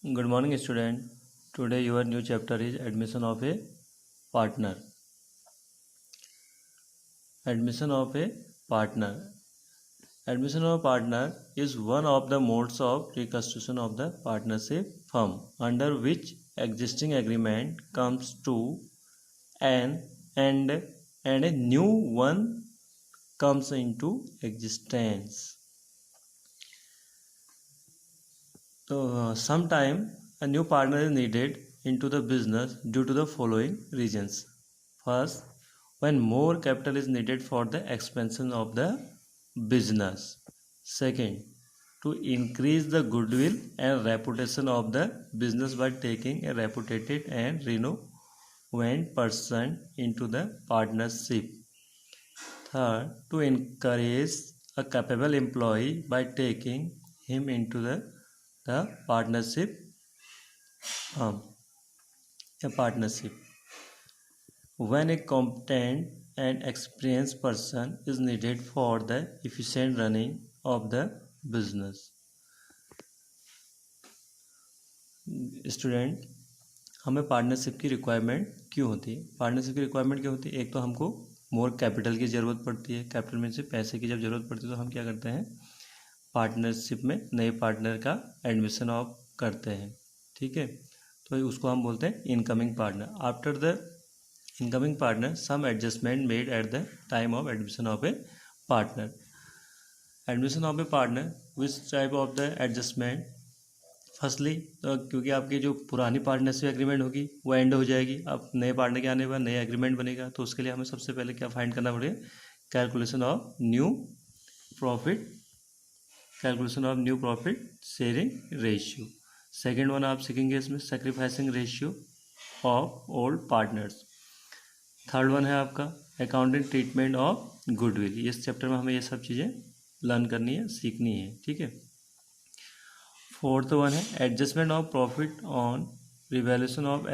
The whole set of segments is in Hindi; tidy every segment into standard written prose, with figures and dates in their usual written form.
Good morning, student. Today your new chapter is admission of a partner. Admission of a partner. Admission of a partner is one of the modes of reconstitution of the partnership firm, under which existing agreement comes to an end and a new one comes into existence. So, sometime a new partner is needed into the business due to the following reasons. First, when more capital is needed for the expansion of the business. Second, to increase the goodwill and reputation of the business by taking a reputed and renowned person into the partnership. Third, to encourage a capable employee by taking him into the partnership. A partnership. When a competent and experienced person is needed for the efficient running of the business. Student, हमें पार्टनरशिप की रिक्वायरमेंट क्यों होती है? पार्टनरशिप की रिक्वायरमेंट क्यों होती है? एक तो हमको मोर कैपिटल की ज़रूरत पड़ती है। कैपिटल में से पैसे की जब ज़रूरत पड़ती है तो हम क्या करते हैं? पार्टनरशिप में नए पार्टनर का एडमिशन ऑफ करते हैं। ठीक है, तो उसको हम बोलते हैं incoming partner. After the incoming partner, some adjustment made at the time of admission of a partner. Admission of a partner, which type of the adjustment? Firstly, तो क्योंकि आपकी जो पुरानी पार्टनरशिप एग्रीमेंट होगी वो एंड हो जाएगी, अब नए पार्टनर के आने के बाद नया एग्रीमेंट बनेगा, तो उसके लिए हमें सबसे पहले क्या फाइंड करना पड़ेगा? Calculation of new profit, calculation of new profit sharing ratio. Second one आप सीखेंगे इसमें sacrificing ratio of old partners. Third one है आपका अकाउंटिंग ट्रीटमेंट ऑफ गुडविल। इस चैप्टर में हमें ये सब चीज़ें लर्न करनी है, सीखनी है। ठीक है, फोर्थ वन है adjustment of profit on revaluation of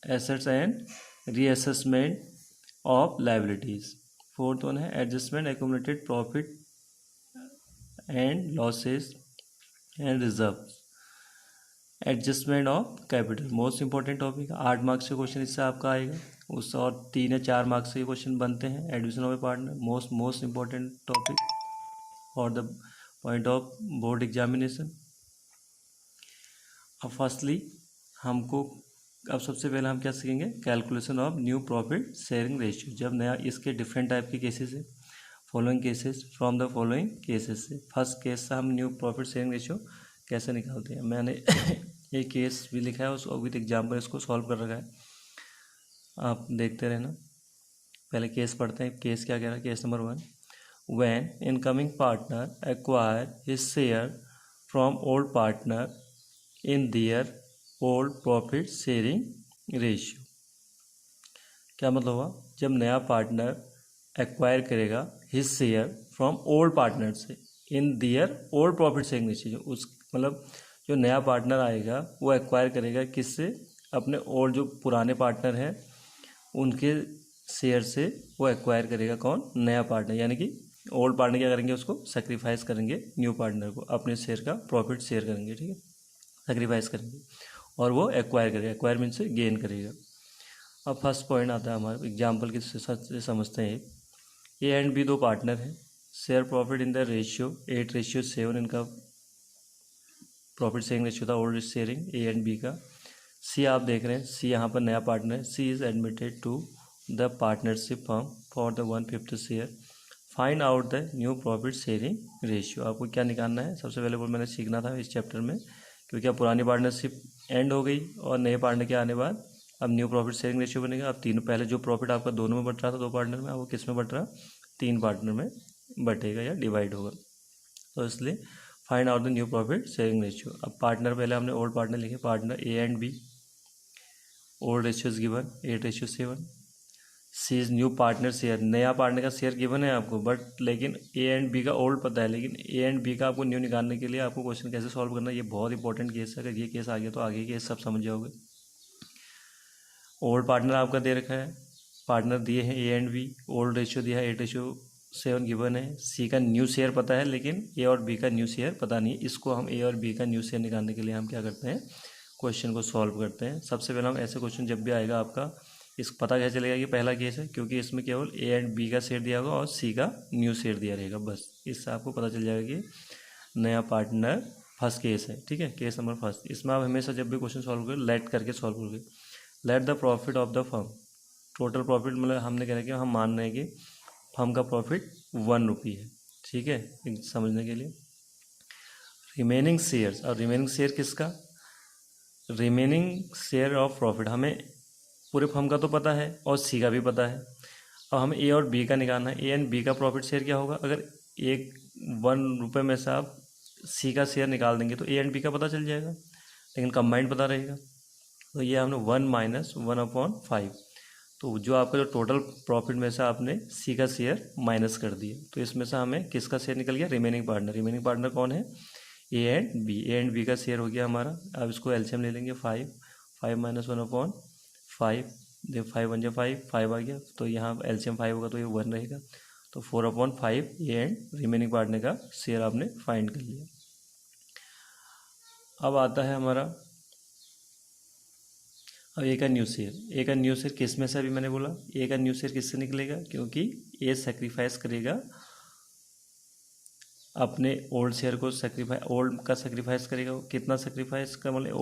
assets and reassessment of liabilities. Fourth one है adjustment accumulated profit and losses and reserve. Adjustment of capital most important topic, 8 marks का क्वेश्चन इससे आपका आएगा, उस और 3 या 4 मार्क्स के क्वेश्चन बनते हैं। Admission of A partner most important topic for the point of board examination. अब फर्स्टली हमको अब सबसे पहले हम क्या सीखेंगे? Calculation of new profit sharing ratio. जब नया, इसके डिफरेंट टाइप के केसेस है, following cases from the following cases से। फर्स्ट केस से हम न्यू प्रॉफिट शेयरिंग रेशियो कैसे निकालते हैं, मैंने एक केस भी लिखा है, उसको विद एग्जाम्पल इसको सॉल्व कर रखा है, आप देखते रहना। पहले केस पढ़ते हैं, केस क्या कह रहा है? Case number 1, when incoming partner acquire his share from old partner in their old profit sharing ratio. क्या मतलब हुआ? जब नया पार्टनर एक्वायर करेगा his share from old partner से in their old profit sharing ratio, उस मतलब जो नया पार्टनर आएगा वो एक्वायर करेगा किससे? अपने ओल्ड जो पुराने पार्टनर हैं उनके शेयर से वो एक्वायर करेगा। कौन? नया पार्टनर, यानी कि ओल्ड पार्टनर क्या करेंगे? उसको सेक्रीफाइस करेंगे न्यू पार्टनर को, अपने शेयर का प्रॉफिट शेयर करेंगे। ठीक है, सेक्रीफाइस करेंगे और वो एक्वायर करेगा। एक्वायर मीन से गेन करेगा। अब फर्स्ट पॉइंट आता है हमारे एग्जाम्पल के से समझते हैं। ए एंड बी दो पार्टनर हैं, share profit in the ratio 8:7 इनका प्रॉफिट शेयरिंग रेशियो था, old sharing A and B का। सी आप देख रहे हैं, सी यहाँ पर नया पार्टनर है। C is admitted to the partnership firm for the 1/5 share. Find out the new profit sharing ratio. आपको क्या निकालना है? सबसे पहले वो मैंने सीखना था इस चैप्टर में, क्योंकि अब पुरानी पार्टनरशिप एंड हो गई और नए पार्टनर के आने बाद अब न्यू प्रॉफिट शेयरिंग रेशियो बनेगा। अब तीनों, पहले जो प्रॉफिट आपका दोनों में बट रहा था, 2 पार्टनर में, अब वो किस में बट रहा? 3 पार्टनर में बटेगा या डिवाइड होगा। तो इसलिए find out the new profit sharing ratio. अब पार्टनर पहले हमने ओल्ड पार्टनर लिखे, partner A and B, old ratio is given 8:7। C is new partner share, नया पार्टनर का शेयर गिवन है आपको, बट लेकिन ए एंड बी का ओल्ड पता है, लेकिन ए एंड बी का आपको न्यू निकालने के लिए आपको क्वेश्चन कैसे सॉल्व करना है, ये बहुत इंपॉर्टेंट केस है। अगर ये केस आ गया तो आगे केस सब समझ जाओगे। ओल्ड पार्टनर आपका दे रखा है, पार्टनर दिए हैं A and B, old ratio दिया है 8:7 7 गिवन है, सी का न्यू शेयर पता है लेकिन ए और बी का न्यू शेयर पता नहीं है। इसको हम ए और बी का न्यू शेयर निकालने के लिए हम क्या करते हैं, क्वेश्चन को सॉल्व करते हैं। सबसे पहले हम ऐसे क्वेश्चन जब भी आएगा आपका इस पता कैसे चलेगा कि पहला केस है, क्योंकि इसमें केवल ए एंड बी का शेयर दिया होगा और सी का न्यू शेयर दिया रहेगा, बस इससे आपको पता चल जाएगा कि नया पार्टनर फर्स्ट केस है। ठीक है, केस नंबर फर्स्ट। इसमें आप हमेशा जब भी क्वेश्चन सॉल्व करें लेट करके सॉल्व करोगे। Let the profit of the firm, total profit मतलब हमने कह रहा कि हम मान रहे हैं कि फर्म का प्रॉफिट 1 रुपी है। ठीक है, समझने के लिए रिमेनिंग शेयर्स, और रिमेनिंग शेयर किसका, रिमेनिंग शेयर ऑफ प्रॉफिट, हमें पूरे फर्म का तो पता है और सी का भी पता है। अब हमें ए और बी का निकालना है। ए एंड बी का प्रॉफिट शेयर क्या होगा, अगर एक 1 रुपये में से आप सी का शेयर निकाल देंगे तो ए एंड बी का पता चल जाएगा, लेकिन कंबाइंड पता रहेगा। तो ये हमने 1 माइनस 1/5, तो जो आपका जो टोटल प्रॉफिट में से आपने सी का शेयर माइनस कर दिया, तो इसमें से हमें किसका शेयर निकल गया, रिमेनिंग पार्टनर। रिमेनिंग पार्टनर कौन है, A and B. A and B का शेयर हो गया हमारा। अब इसको एलसीएम ले लेंगे, 5 माइनस 1/5, जब 5 1 5 आ गया, तो यहाँ एलसीएम 5 होगा तो ये 1 रहेगा, तो 4/5 ए एंड रिमेनिंग पार्टनर का शेयर आपने फाइंड कर लिया। अब आता है हमारा अब ए का न्यू शेयर। ए का न्यू शेयर किस में से, अभी मैंने बोला ए का न्यू शेयर किससे निकलेगा, क्योंकि ए सेक्रीफाइस करेगा अपने ओल्ड शेयर को, ओल्ड का सेक्रीफाइस करेगा। वो कितना सेक्रीफाइस का, मतलब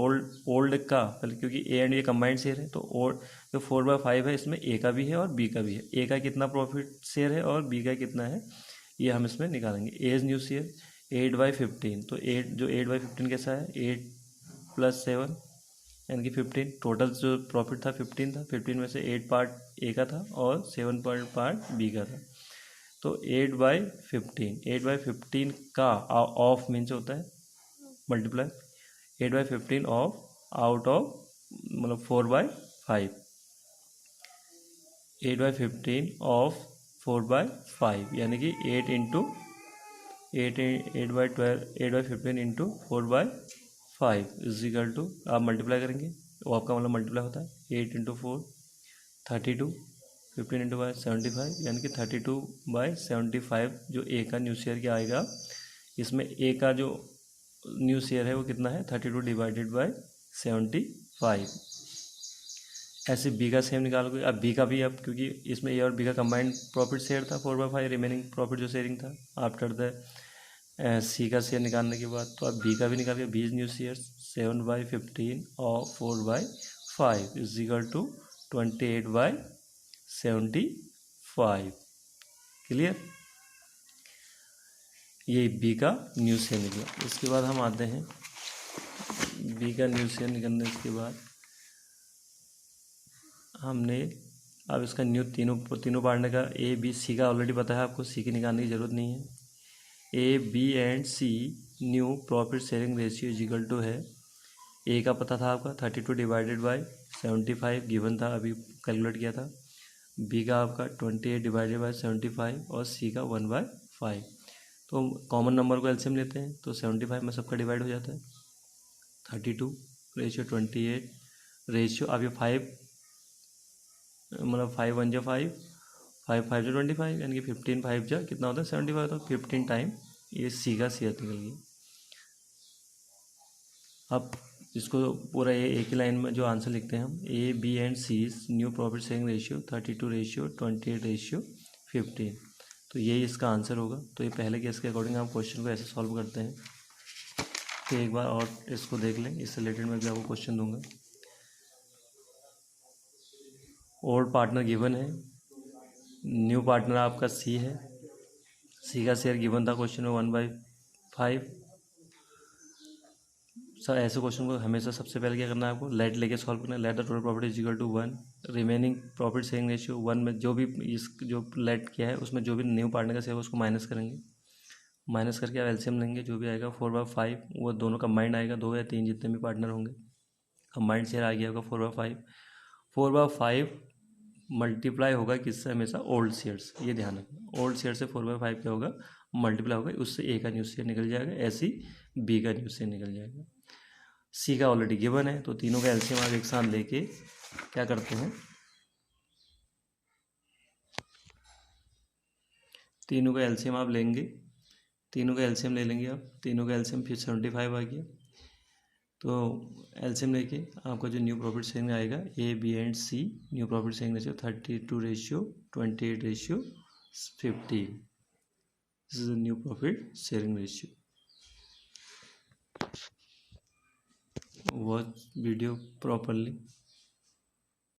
ओल्ड का पहले, क्योंकि A and A combined share है, तो ओल्ड जो 4/5 है इसमें ए का भी है और बी का भी है। ए का कितना प्रॉफिट शेयर है और बी का कितना है, ये हम इसमें निकालेंगे। ए इज न्यू शेयर 8/15, तो 8/15 कैसा है, 8 + 7 यानी कि 15। टोटल जो प्रॉफिट था 15 था, 15 में से 8 पार्ट ए का था और 7 पार्ट बी का था, तो 8/15 का ऑफ मीन्स होता है मल्टीप्लाई, 8/15 ऑफ आउट ऑफ मतलब 4/5, 8/15 ऑफ 4/5 यानी कि 8/15 इंटू 4/5 इज इक्वल टू, आप मल्टीप्लाई करेंगे वो आपका मतलब मल्टीप्लाई होता है 8 × 4 32, 15 × 5 75, यानी कि 32/75 जो ए का न्यू शेयर क्या आएगा। इसमें ए का जो न्यू शेयर है वो कितना है, 32/75। ऐसे बी का सेम निकालोगे। अब बी का भी, अब क्योंकि इसमें ए और बी का कंबाइंड प्रॉफिट शेयर था 4/5, रिमेनिंग प्रॉफिट जो शेयरिंग था आफ्टर द सी का शेयर निकालने के बाद, तो अब बी का भी निकाल के, बी इज न्यू शेयर 7/15 और 4/5 इज इक्वल टू 28/75। क्लियर, ये बी का न्यू शेयर निकला। इसके बाद हम आते हैं बी का न्यू शेयर निकलने के बाद हमने अब इसका न्यू तीनों पार्टनर का ए बी सी का ऑलरेडी पता है आपको, सी की निकालने की ज़रूरत नहीं है। A B and C new profit sharing ratio is equal to है, ए का पता था आपका 32/75 गिवन था, अभी कैलकुलेट किया था। बी का आपका 28/75 और सी का 1/5। तो कॉमन नंबर को एलसीएम लेते हैं, तो 75 में सबका डिवाइड हो जाता है, 32/28 रेशियो। अब ये 5 मतलब 5 1 × 5, 5 5 × 25 यानी कि 15 5 जा कितना होता है 75, तो 15 टाइम ये सी का शेयर निकल गया। अब इसको पूरा ये एक ही लाइन में जो आंसर लिखते हैं हम, A B and C new profit sharing ratio 32/28 तो यही इसका आंसर होगा। तो ये पहले केस के अकॉर्डिंग आप क्वेश्चन को ऐसे सॉल्व करते हैं। तो एक बार और इसको देख लें, इससे रिलेटेड मैं भी आपको क्वेश्चन दूंगा। ओल्ड पार्टनर गिवन है, न्यू पार्टनर आपका सी है, सी का शेयर गिवन था क्वेश्चन में 1/5। सर ऐसे क्वेश्चन को हमेशा सबसे पहले क्या करना है आपको, लेट लेके सॉल्व करना है। Let the total profit is equal to 1, remaining profit sharing ratio 1 में जो भी इस जो लेट किया है उसमें जो भी न्यू पार्टनर का शेयर उसको माइनस करेंगे, माइनस करके आप एलसीएम लेंगे, जो भी आएगा 4/5 वो दोनों कंबाइंड आएगा, 2 या 3 जितने भी पार्टनर होंगे कंबाइंड शेयर आ गया होगा 4/5। 4/5 मल्टीप्लाई होगा किससे, हमेशा ओल्ड शेयर्स, ये ध्यान रखना। ओल्ड शेयर से 4/5 क्या होगा, मल्टीप्लाई होगा, उससे ए का न्यू शेयर निकल जाएगा, ऐसे ही बी का न्यू शेयर निकल जाएगा। सी का ऑलरेडी गिवन है, तो तीनों का एलसीएम आप एक साथ लेके क्या करते हैं, तीनों का एलसीएम आप लेंगे, तीनों का एलसीएम ले लेंगे आप, तीनों का एलसीएम फिर 75 आ गया। तो एलसीएम लेके आपका जो न्यू प्रॉफिट शेयरिंग आएगा A B and C, new profit sharing ratio 32:28:50। This is the new profit sharing ratio. Watch video properly.